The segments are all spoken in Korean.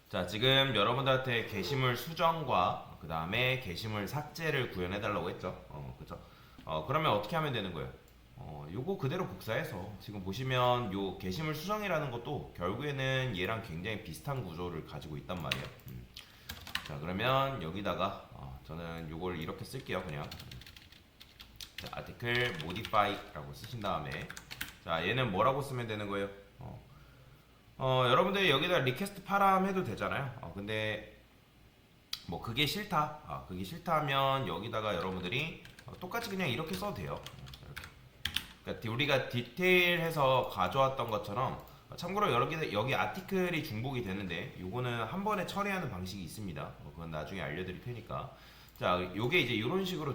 자, 지금 여러분들한테 게시물 수정과 그 다음에 게시물 삭제를 구현해달라고 했죠. 그죠? 그러면 어떻게 하면 되는 거예요? 요거 그대로 복사해서 지금 보시면 요 게시물 수정이라는 것도 결국에는 얘랑 굉장히 비슷한 구조를 가지고 있단 말이에요. 자, 그러면 여기다가 저는 요걸 이렇게 쓸게요. 그냥 자, article modify라고 쓰신 다음에 자, 얘는 뭐라고 쓰면 되는 거예요? 여러분들 여기다 리퀘스트 파람 해도 되잖아요. 근데 뭐 그게 싫다. 그게 싫다면 여기다가 여러분들이 똑같이 그냥 이렇게 써도 돼요. 이렇게. 그러니까 우리가 디테일해서 가져왔던 것처럼 참고로 여기 아티클이 중복이 되는데 요거는 한 번에 처리하는 방식이 있습니다. 그건 나중에 알려드릴 테니까. 자, 요게 이제 이런 식으로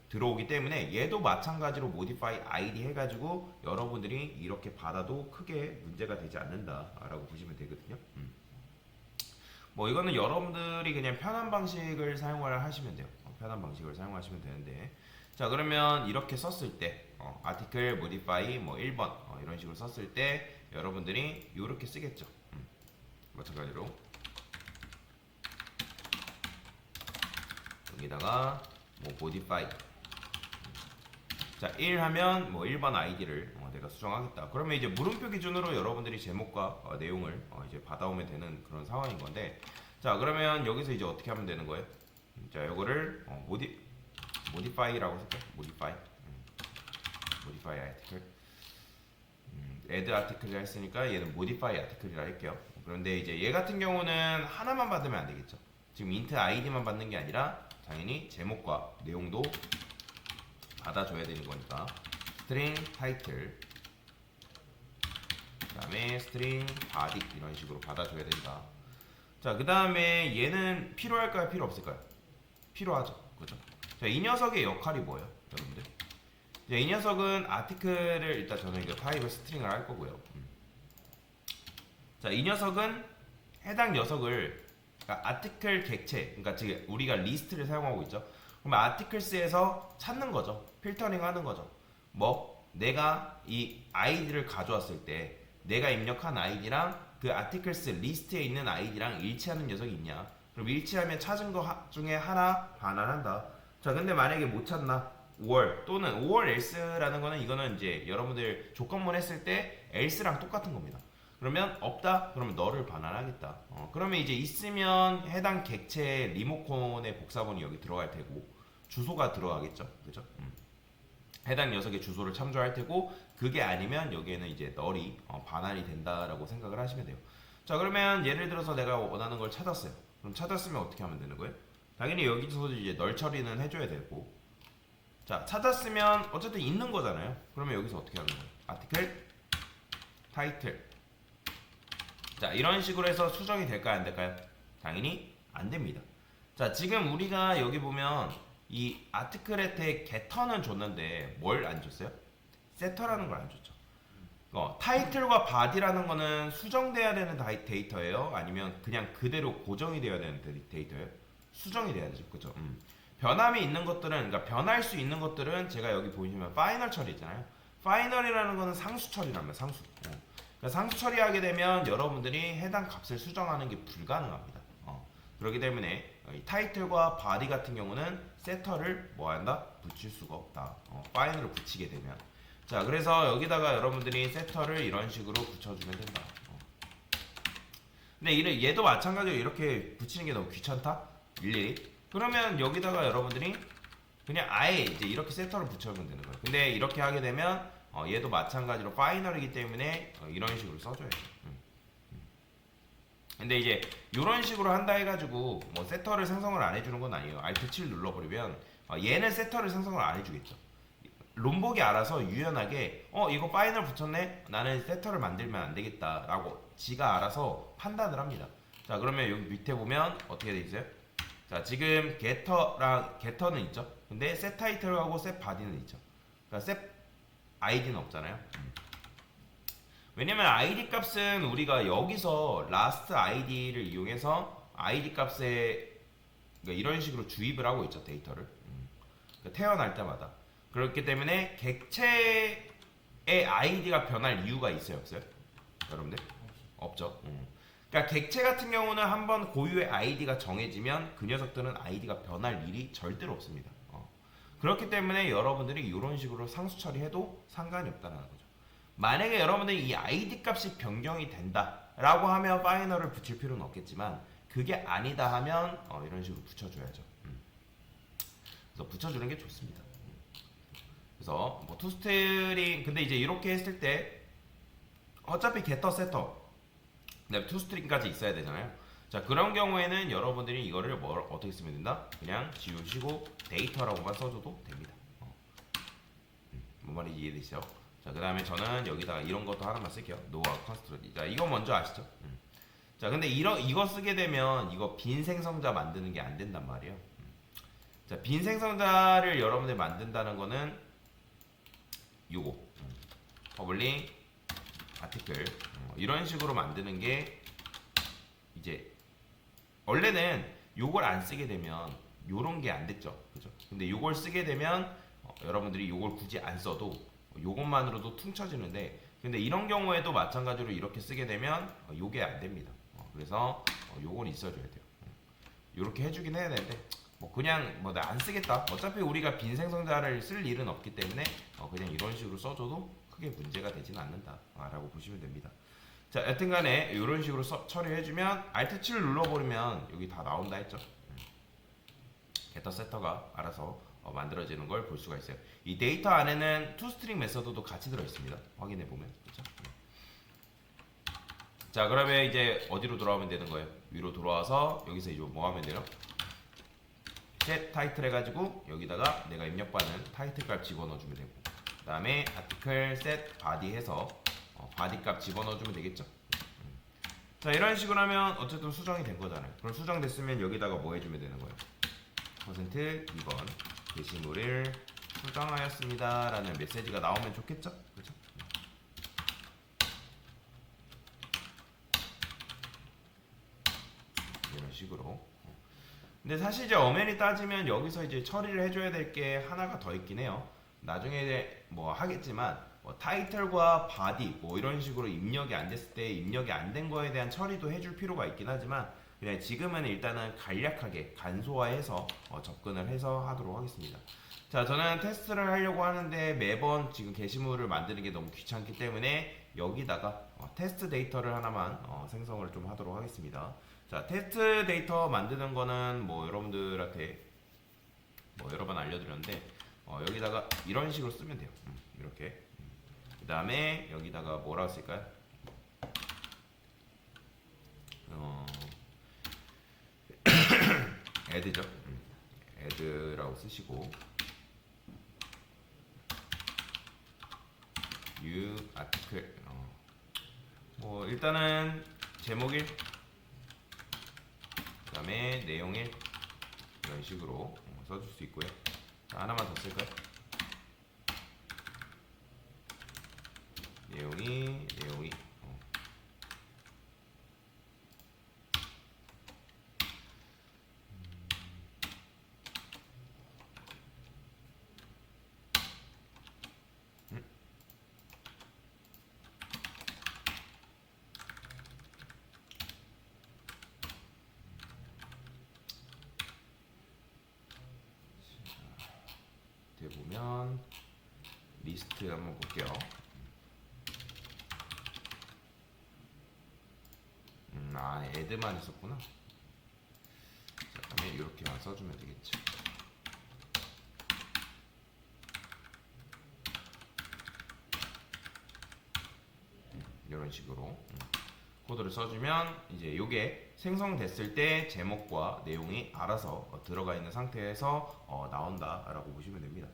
들어오기 때문에 얘도 마찬가지로 modify id 해가지고 여러분들이 이렇게 받아도 크게 문제가 되지 않는다라고 보시면 되거든요. 뭐 이거는 여러분들이 그냥 편한 방식을 사용을 하시면 돼요. 편한 방식을 사용하시면 되는데, 자, 그러면 이렇게 썼을 때 article modify 뭐 1번 이런 식으로 썼을 때 여러분들이 이렇게 쓰겠죠. 마찬가지로 여기다가 뭐 modify 자, 1 하면 뭐 1번 아이디를 내가 수정하겠다. 그러면 이제 물음표 기준으로 여러분들이 제목과 내용을 이제 받아오면 되는 그런 상황인 건데, 자, 그러면 여기서 이제 어떻게 하면 되는 거예요? 자, 요거를 modify라고 쓸게요. modify article. add article이라 했으니까 얘는 modify article이라 할게요. 그런데 이제 얘 같은 경우는 하나만 받으면 안 되겠죠. 지금 int id만 받는 게 아니라 당연히 제목과 내용도 받아줘야 되는 거니까 string title 그 다음에 string body 이런 식으로 받아줘야 된다. 자, 그 다음에 얘는 필요할까요? 필요 없을까요? 필요하죠. 그죠? 자, 이 녀석의 역할이 뭐예요? 여러분들? 자, 이 녀석은 아티클을 일단 저는 이거 타입을 스트링을 할 거고요. 자, 이 녀석은 해당 녀석을 그러니까 아티클 객체, 그러니까 지금 우리가 리스트를 사용하고 있죠. 그러면 아티클스에서 찾는 거죠. 필터링 하는 거죠. 뭐 내가 이 아이디를 가져왔을 때 내가 입력한 아이디랑 그 아티클스 리스트에 있는 아이디랑 일치하는 녀석이 있냐. 그럼 일치하면 찾은 거 중에 하나 반환한다. 자, 근데 만약에 못 찾나? 5월 또는 5월 else라는 거는 이거는 이제 여러분들 조건문 했을 때 else랑 똑같은 겁니다. 그러면 없다? 그러면 너를 반환하겠다. 그러면 이제 있으면 해당 객체의 리모컨의 복사본이 여기 들어갈 테고 주소가 들어가겠죠. 그죠? 해당 녀석의 주소를 참조할 테고 그게 아니면 여기에는 이제 널이 반환이 된다라고 생각을 하시면 돼요. 자, 그러면 예를 들어서 내가 원하는 걸 찾았어요. 그럼 찾았으면 어떻게 하면 되는 거예요? 당연히 여기서도 이제 널 처리는 해줘야 되고, 자, 찾았으면 어쨌든 있는 거잖아요. 그러면 여기서 어떻게 하는 거예요? article, title. 자, 이런 식으로 해서 수정이 될까요? 안 될까요? 당연히 안 됩니다. 자, 지금 우리가 여기 보면 이 아티클한테 getter는 줬는데 뭘 안 줬어요? setter라는 걸 안 줬죠. 타이틀과 body라는 거는 수정돼야 되는 데이터예요? 아니면 그냥 그대로 고정이 되어야 되는 데이터예요? 수정이 돼야 되죠. 그죠? 변함이 있는 것들은, 그러니까 변할 수 있는 것들은 제가 여기 보시면 파이널 처리 있잖아요. 파이널이라는 거는 상수 처리랍니다. 상수. 그러니까 상수 처리하게 되면 여러분들이 해당 값을 수정하는 게 불가능합니다. 그렇기 때문에 이 타이틀과 바디 같은 경우는 세터를 뭐 한다? 붙일 수가 없다. 파이널을 붙이게 되면. 자, 그래서 여기다가 여러분들이 세터를 이런 식으로 붙여주면 된다. 근데 얘도 마찬가지로 이렇게 붙이는 게 너무 귀찮다? 일일이. 그러면 여기다가 여러분들이 그냥 아예 이제 이렇게 세터를 붙여주면 되는 거예요. 근데 이렇게 하게 되면 얘도 마찬가지로 파이널이기 때문에 이런 식으로 써줘야죠. 근데 이제 이런 식으로 한다 해가지고 뭐 세터를 생성을 안 해주는 건 아니에요. Alt 7 눌러버리면 얘는 세터를 생성을 안 해주겠죠. 롬복이 알아서 유연하게 이거 파이널 붙였네? 나는 세터를 만들면 안 되겠다 라고 지가 알아서 판단을 합니다. 자, 그러면 여기 밑에 보면 어떻게 돼 있어요? 자, 지금 getter는 있죠. 근데 set title하고 set body는 있죠. 그러니까 set id는 없잖아요. 왜냐면 id 값은 우리가 여기서 last id를 이용해서 id 값에 그러니까 이런 식으로 주입을 하고 있죠. 데이터를. 그러니까 태어날 때마다. 그렇기 때문에 객체의 id가 변할 이유가 있어요? 없어요? 여러분들? 없죠. 그러니까 객체 같은 경우는 한번 고유의 아이디가 정해지면 그 녀석들은 아이디가 변할 일이 절대로 없습니다. 그렇기 때문에 여러분들이 이런 식으로 상수 처리해도 상관이 없다는 거죠. 만약에 여러분들이 이 아이디 값이 변경이 된다라고 하면 파이널을 붙일 필요는 없겠지만 그게 아니다 하면 이런 식으로 붙여줘야죠. 그래서 붙여주는 게 좋습니다. 그래서 뭐 투스트링 근데 이제 이렇게 했을 때 어차피 게터 세터 그다음에 투스트링까지 있어야 되잖아요. 자 그런 경우에는 여러분들이 이거를 어떻게 쓰면 된다? 그냥 지우시고 데이터라고만 써줘도 됩니다. 뭔 말인지 이해되시죠? 자 그 다음에 저는 여기다가 이런 것도 하나만 쓸게요. 노아 컨스트러디. 자 이거 먼저 아시죠? 자 근데 이거 쓰게 되면 이거 빈 생성자 만드는 게 안 된단 말이에요. 자 빈 생성자를 여러분들 만든다는 거는 요거 퍼블릭 아티클 이런 식으로 만드는 게 이제 원래는 요걸 안 쓰게 되면 요런 게 안 됐죠. 그죠? 근데 요걸 쓰게 되면 여러분들이 요걸 굳이 안 써도 요것만으로도 퉁쳐지는데 근데 이런 경우에도 마찬가지로 이렇게 쓰게 되면 요게 안 됩니다. 그래서 요건 있어줘야 돼요. 요렇게 해주긴 해야 되는데 뭐 그냥 뭐 나 안 쓰겠다. 어차피 우리가 빈 생성자를 쓸 일은 없기 때문에 그냥 이런 식으로 써줘도 크게 문제가 되지는 않는다라고 보시면 됩니다. 자, 여튼간에 이런 식으로 처리해주면 Alt 7 눌러버리면 여기 다 나온다 했죠. 게터 세터가 알아서 만들어지는 걸 볼 수가 있어요. 이 데이터 안에는 투스트링 메서드도 같이 들어 있습니다. 확인해 보면 그렇죠? 자, 그러면 이제 어디로 돌아오면 되는 거예요? 위로 돌아와서 여기서 이제 뭐 하면 돼요? set 타이틀 해가지고 여기다가 내가 입력받는 타이틀 값 집어넣어주면 되고 그 다음에 아티클 set body 해서 바디 값 집어넣어주면 되겠죠. 자 이런 식으로 하면 어쨌든 수정이 된 거잖아요. 그럼 수정됐으면 여기다가 뭐 해주면 되는 거예요? %2번 게시물을 수정하였습니다 라는 메시지가 나오면 좋겠죠. 그렇죠? 이런 식으로. 근데 사실 이제 엄연히 따지면 여기서 이제 처리를 해줘야 될 게 하나가 더 있긴 해요. 나중에 뭐 하겠지만 뭐 타이틀과 바디 뭐 이런 식으로 입력이 안 됐을 때 입력이 안 된 거에 대한 처리도 해줄 필요가 있긴 하지만 그냥 지금은 일단은 간략하게 간소화해서 접근을 해서 하도록 하겠습니다. 자 저는 테스트를 하려고 하는데 매번 지금 게시물을 만드는 게 너무 귀찮기 때문에 여기다가 테스트 데이터를 하나만 생성을 좀 하도록 하겠습니다. 자 테스트 데이터 만드는 거는 뭐 여러분들한테 뭐 여러 번 알려드렸는데 여기다가 이런 식으로 쓰면 돼요. 이렇게. 그 다음에 여기다가 뭐라고 쓸까요? add죠. add라고 쓰시고 new article 뭐 일단은 제목 1 그 다음에 내용 1 이런 식으로 써줄 수 있고요. 자, 하나만 더 쓸까요? 내용이 보면 리스트 한번 볼게요. add만 있었구나. 자, 그러면 이렇게만 써주면 되겠죠. 이런 식으로 코드를 써주면 이제 이게 생성됐을 때 제목과 내용이 알아서 들어가 있는 상태에서 나온다라고 보시면 됩니다.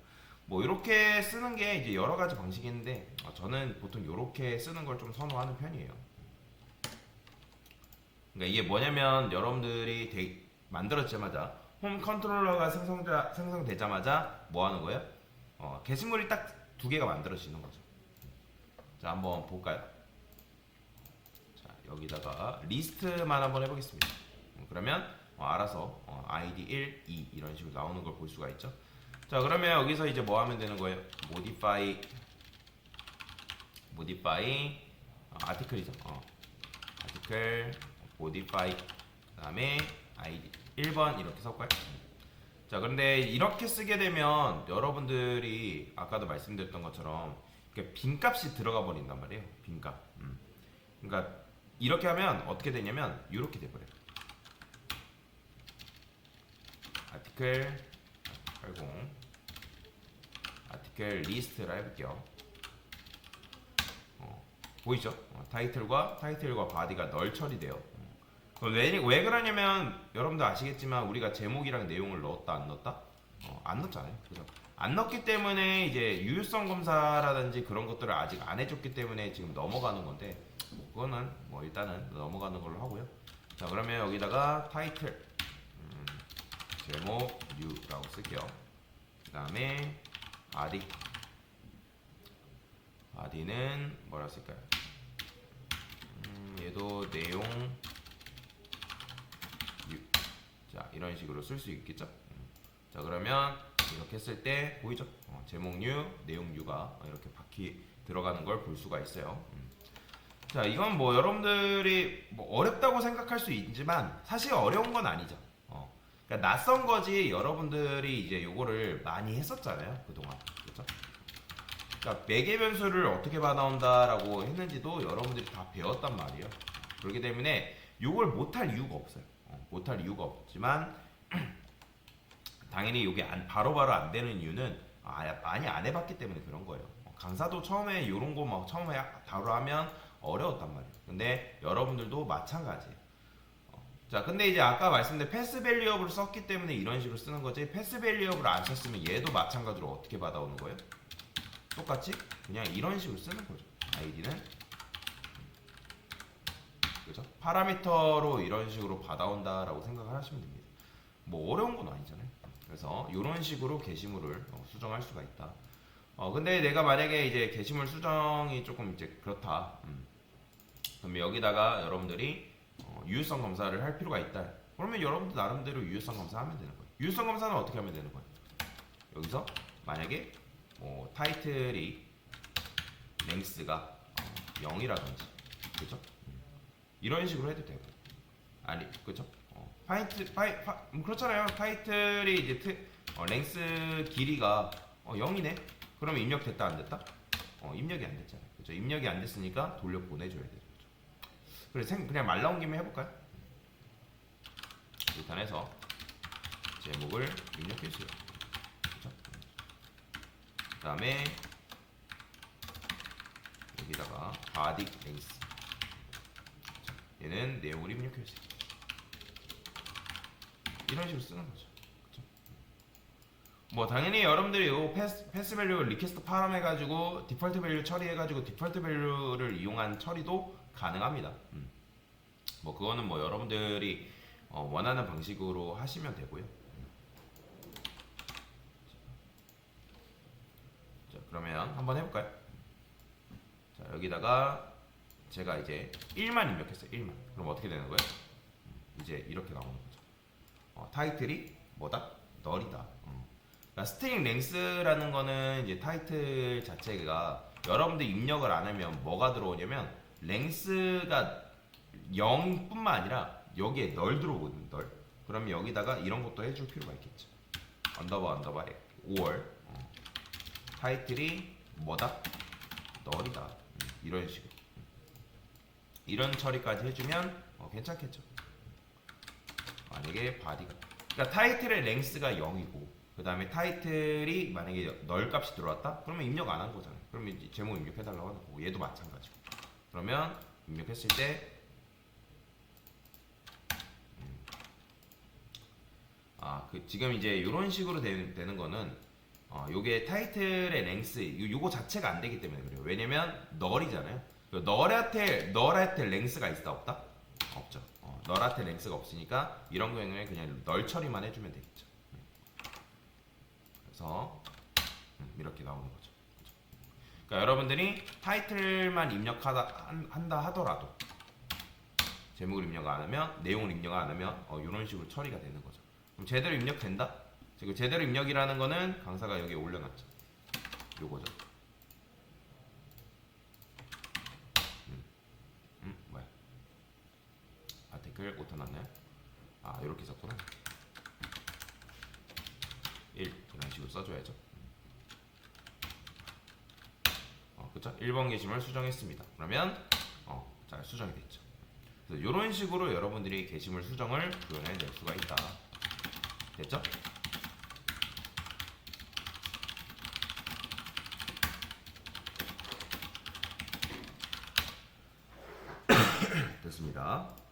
뭐 이렇게 쓰는 게 이제 여러 가지 방식이 있는데 저는 보통 이렇게 쓰는 걸 좀 선호하는 편이에요. 그러니까 이게 뭐냐면 여러분들이 만들었자마자 홈 컨트롤러가 생성되자마자 뭐 하는 거예요? 게시물이 딱 두 개가 만들어지는 거죠. 자 한번 볼까요? 자 여기다가 리스트만 한번 해보겠습니다. 그러면 알아서 id 1, 2 이런 식으로 나오는 걸 볼 수가 있죠. 자 그러면 여기서 이제 뭐 하면 되는 거예요? modify article이죠. article modify 그다음에 id 1번 이렇게 섞어요. 자, 그런데 이렇게 쓰게 되면 여러분들이 아까도 말씀드렸던 것처럼 이렇게 빈값이 들어가 버린단 말이에요. 빈값. 그러니까 이렇게 하면 어떻게 되냐면 이렇게 돼버려요. 아티클 80 아티클 리스트라 해볼게요. 보이죠? 타이틀과 바디가 널 처리돼요. 왜 그러냐면 여러분도 아시겠지만 우리가 제목이랑 내용을 넣었다 안 넣었다? 안 넣었잖아요. 그죠? 안 넣었기 때문에 이제 유효성 검사라든지 그런 것들을 아직 안 해줬기 때문에 지금 넘어가는 건데 그거는 뭐 일단은 넘어가는 걸로 하고요. 자, 그러면 여기다가 타이틀 제목 뉴라고 쓸게요. 그 다음에 바디는 뭐라 쓸까요? 얘도 내용 뉴. 자, 이런 식으로 쓸 수 있겠죠? 자, 그러면 이렇게 했을 때 보이죠? 제목 뉴, 내용 뉴가 이렇게 바퀴 들어가는 걸 볼 수가 있어요. 자, 이건 뭐 여러분들이 뭐 어렵다고 생각할 수 있지만 사실 어려운 건 아니죠. 그러니까 낯선 거지 여러분들이 이제 요거를 많이 했었잖아요 그동안. 그렇죠? 그러니까 매개 변수를 어떻게 받아온다라고 했는지도 여러분들이 다 배웠단 말이에요. 그렇기 때문에 요걸 못할 이유가 없어요. 못할 이유가 없지만 당연히 이게 바로바로 안 되는 이유는 많이 안 해봤기 때문에 그런 거예요. 강사도 처음에 이런 거 막 처음에 바로 하면 어려웠단 말이에요. 근데 여러분들도 마찬가지예요. 자, 근데 이제 아까 말씀드린 패스 밸리어블을 썼기 때문에 이런 식으로 쓰는 거지, 패스 밸리어블을 안 썼으면 얘도 마찬가지로 어떻게 받아오는 거예요? 똑같이 그냥 이런 식으로 쓰는 거죠. 아이디는 그죠? 파라미터로 이런 식으로 받아온다라고 생각을 하시면 됩니다. 뭐 어려운 건 아니잖아요. 그래서 이런 식으로 게시물을 수정할 수가 있다. 근데 내가 만약에 이제 게시물 수정이 조금 이제 그렇다. 그럼 여기다가 여러분들이 유효성 검사를 할 필요가 있다. 그러면 여러분들 나름대로 유효성 검사하면 되는 거예요. 유효성 검사는 어떻게 하면 되는 거예요? 여기서 만약에 타이틀이 랭스가 0이라든지 그죠? 이런 식으로 해도 되고 아니 그죠? 그렇잖아요. 타이틀이 이제 랭스 길이가 0이네. 그러면 입력됐다 안 됐다? 입력이 안 됐잖아요. 그죠? 입력이 안 됐으니까 돌려 보내줘야 되죠. 그래서 그냥 말 나온 김에 해볼까요? 일단 해서 제목을 입력해주세요. 그렇죠? 그 다음에 여기다가 body length 얘는 내용을 입력해주세요. 이런 식으로 쓰는 거죠. 그렇죠? 뭐 당연히 여러분들이 이 패스 밸류 리퀘스트 파람 해가지고 디폴트 밸류 처리해가지고 디폴트 밸류를 이용한 처리도 가능합니다. 뭐 그거는 뭐 여러분들이 원하는 방식으로 하시면 되고요. 자, 그러면 한번 해볼까요? 자, 여기다가 제가 이제 1만 입력했어요. 1만. 그럼 어떻게 되는 거예요? 이제 이렇게 나오는 거죠. 타이틀이 뭐다? 널이다. 그러니까 스트링 랭스라는 거는 이제 타이틀 자체가 여러분들 입력을 안 하면 뭐가 들어오냐면 랭스가 0뿐만 아니라 여기에 널 들어오거든요. 널. 그러면 여기다가 이런 것도 해줄 필요가 있겠죠. 언더바 5월 타이틀이 뭐다? 널이다. 이런 식으로 이런 처리까지 해주면 괜찮겠죠. 만약에 바디가 그러니까 타이틀의 랭스가 0이고 그 다음에 타이틀이 만약에 널 값이 들어왔다? 그러면 입력 안 한 거잖아요. 그러면 이제 제목 입력해달라고 하는 거고 얘도 마찬가지고 그러면 입력했을 때 지금 이제 이런 식으로 되는 거는 요게 타이틀의 랭스 요거 자체가 안 되기 때문에 그래요. 왜냐면 널이잖아요. 널한테 랭스가 있다 없다? 없죠. 널한테 랭스가 없으니까 이런 경우에 그냥 널 처리만 해주면 되겠죠. 그래서 이렇게 나오는 거죠. 그러니까 여러분들이 타이틀만 입력한다 하더라도 제목을 입력 안 하면 내용을 입력 안 하면 이런 식으로 처리가 되는 거죠. 그럼 제대로 입력된다? 지금 제대로 입력이라는 거는 강사가 여기에 올려놨죠. 요거죠. 뭐야? 아티클 아티클 오타 났나요? 아 이렇게 썼구나. 1 이런 식으로 써줘야죠. 그쵸? 1번 게시물 수정했습니다. 그러면 잘 수정이 됐죠. 그래서 이런 식으로 여러분들이 게시물 수정을 구현해낼 수가 있다. 됐죠? 됐습니다.